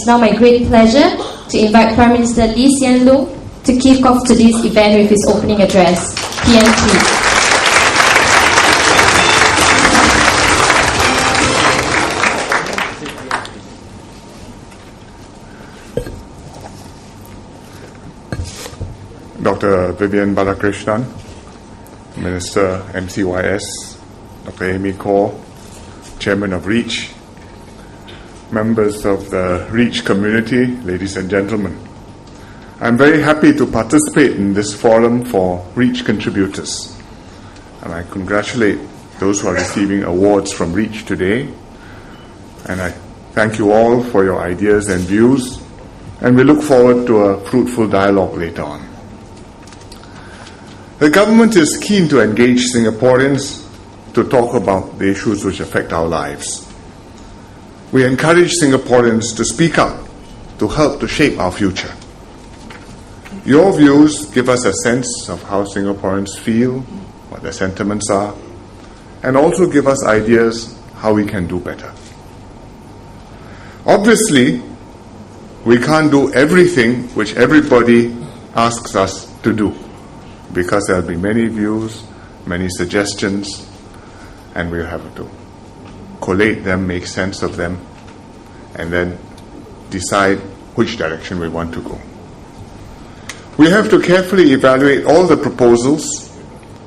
It's now my great pleasure to invite Prime Minister Lee Hsien Loong to kick off today's event with his opening address. PM, please. Dr. Vivian Balakrishnan, Minister MCYS, Dr. Amy Kaur, Chairman of REACH, members of the REACH community, ladies and gentlemen. I'm very happy to participate in this forum for REACH contributors. And I congratulate those who are receiving awards from REACH today. And I thank you all for your ideas and views. And we look forward to a fruitful dialogue later on. The government is keen to engage Singaporeans to talk about the issues which affect our lives. We encourage Singaporeans to speak up to help to shape our future. Your views give us a sense of how Singaporeans feel, what their sentiments are, and also give us ideas how we can do better. Obviously, we can't do everything which everybody asks us to do, because there will be many views, many suggestions, and we'll have to collate them, make sense of them, and then decide which direction we want to go. We have to carefully evaluate all the proposals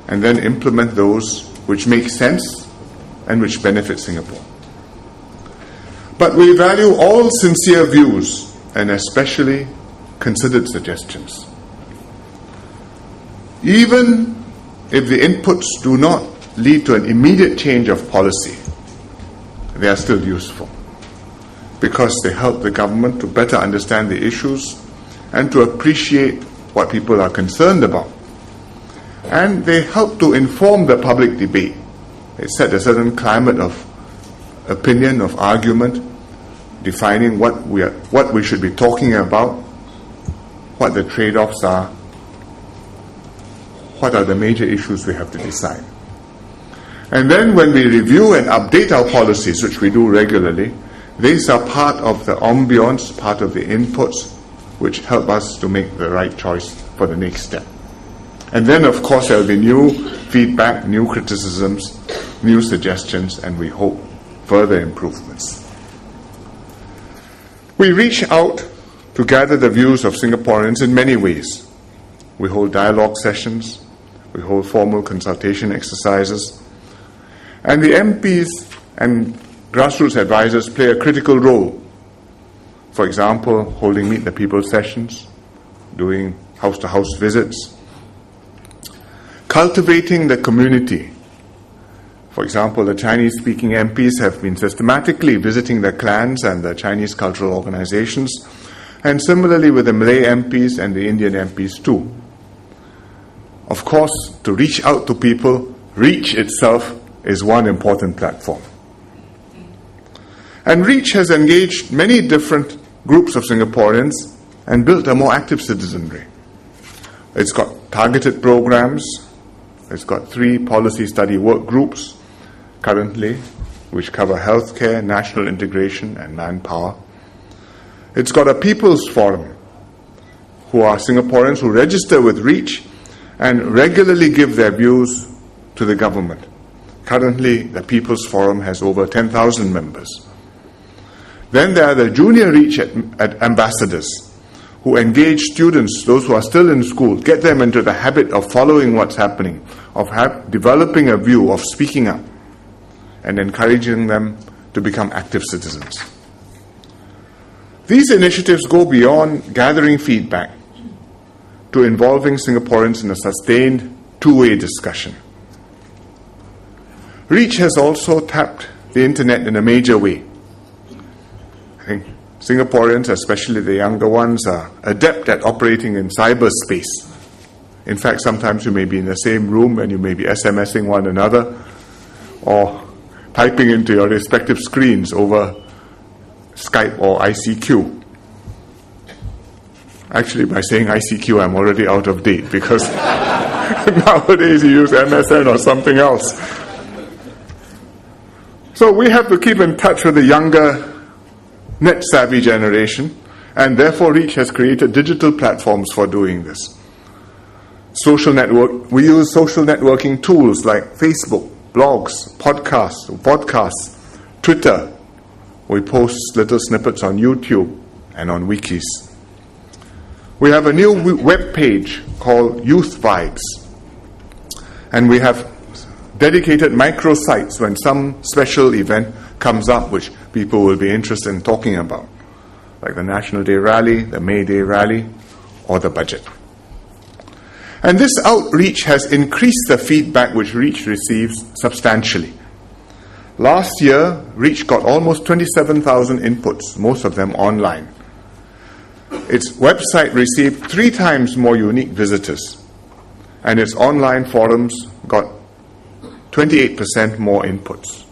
and then implement those which make sense and which benefit Singapore. But we value all sincere views and especially considered suggestions. Even if the inputs do not lead to an immediate change of policy, they are still useful because they help the government to better understand the issues and to appreciate what people are concerned about. And they help to inform the public debate. They set a certain climate of opinion, of argument, defining what we should be talking about, what the trade-offs are, what are the major issues we have to decide. And then when we review and update our policies, which we do regularly, these are part of the ambience, part of the inputs, which help us to make the right choice for the next step. And then, of course, there will be new feedback, new criticisms, new suggestions, and we hope further improvements. We reach out to gather the views of Singaporeans in many ways. We hold dialogue sessions, we hold formal consultation exercises, and the MPs and grassroots advisors play a critical role. For example, holding Meet the People sessions, doing house-to-house visits, cultivating the community. For example, the Chinese-speaking MPs have been systematically visiting the clans and the Chinese cultural organizations, and similarly with the Malay MPs and the Indian MPs too. Of course, to reach out to people, REACH itself is one important platform. And REACH has engaged many different groups of Singaporeans and built a more active citizenry. It's got targeted programs. It's got 3 policy study work groups currently, which cover healthcare, national integration, and manpower. It's got a People's Forum, who are Singaporeans who register with REACH and regularly give their views to the government. Currently, the People's Forum has over 10,000 members. Then there are the junior REACH ambassadors who engage students, those who are still in school, get them into the habit of following what's happening, of developing a view, of speaking up, and encouraging them to become active citizens. These initiatives go beyond gathering feedback to involving Singaporeans in a sustained two-way discussion. REACH has also tapped the internet in a major way. I think Singaporeans, especially the younger ones, are adept at operating in cyberspace. In fact, sometimes you may be in the same room and you may be SMSing one another or typing into your respective screens over Skype or ICQ. Actually, by saying ICQ, I'm already out of date because nowadays you use MSN or something else. So we have to keep in touch with the younger net-savvy generation, and therefore Reach has created digital platforms for doing this. We use social networking tools like Facebook, blogs, podcasts, Twitter. We post little snippets on YouTube and on wikis. We have a new web page called Youth Vibes, and we have dedicated microsites when some special event comes up which people will be interested in talking about, like the National Day Rally, the May Day Rally, or the budget. And this outreach has increased the feedback which Reach receives substantially. Last year, Reach got almost 27,000 inputs, most of them online. Its website received 3 times more unique visitors, and its online forums got 28% more inputs.